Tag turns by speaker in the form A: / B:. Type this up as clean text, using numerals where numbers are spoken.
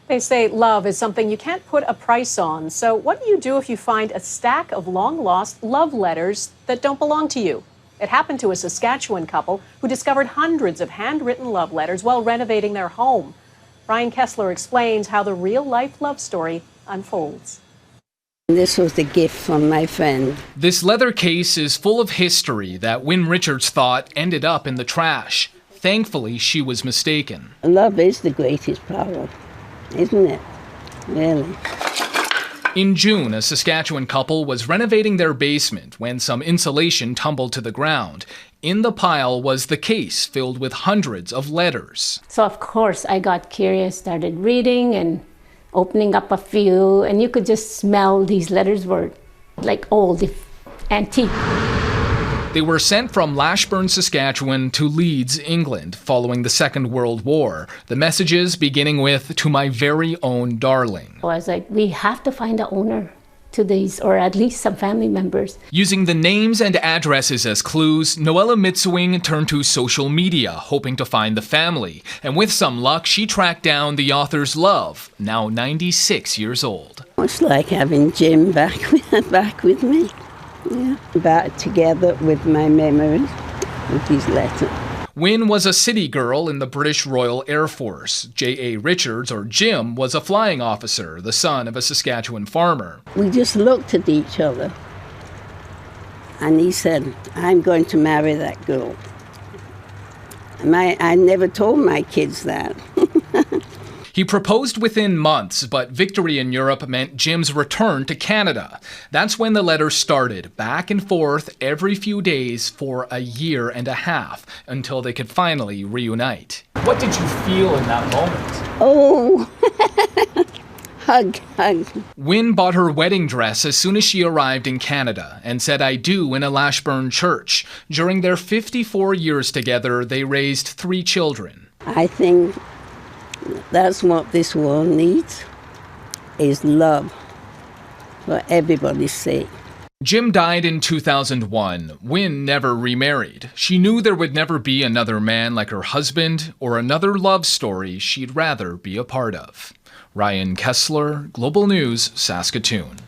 A: They say love is something you can't put a price on. So what do you do if you find a stack of long-lost love letters that don't belong to you? It happened to a Saskatchewan couple who discovered hundreds of handwritten love letters while renovating their home. Ryan Kessler explains how the real-life love story unfolds.
B: This was the gift from my friend.
C: This leather case is full of history that Wynne Richards thought ended up in the trash. Thankfully, she was mistaken.
B: Love is the greatest power, isn't it? Really.
C: In June, a Saskatchewan couple was renovating their basement when some insulation tumbled to the ground. In the pile was the case filled with hundreds of letters.
D: So of course I got curious, started reading and opening up a few, and you could just smell these letters were like old, antique.
C: They were sent from Lashburn, Saskatchewan to Leeds, England, following the Second World War. The messages beginning with, "To my very own darling."
D: I was like, we have to find the owner to these, or at least some family members.
C: Using the names and addresses as clues, Noella Mitswing turned to social media, hoping to find the family. And with some luck, she tracked down the author's love, now 96 years old.
B: It's like having Jim back with me. Yeah, back together with my memories, with his letter.
C: Wynne was a city girl in the British Royal Air Force. J.A. Richards, or Jim, was a flying officer, the son of a Saskatchewan farmer.
B: We just looked at each other, and he said, I'm going to marry that girl. And I never told my kids that.
C: He proposed within months, but victory in Europe meant Jim's return to Canada. That's when the letters started, back and forth every few days for a year and a half, until they could finally reunite. What did you feel in that moment?
B: Oh, hug.
C: Wynne bought her wedding dress as soon as she arrived in Canada and said "I do" in a Lashburn church. During their 54 years together, they raised 3 children.
B: I think that's what this world needs, is love, for everybody's sake.
C: Jim died in 2001. Wynne never remarried. She knew there would never be another man like her husband or another love story she'd rather be a part of. Ryan Kessler, Global News, Saskatoon.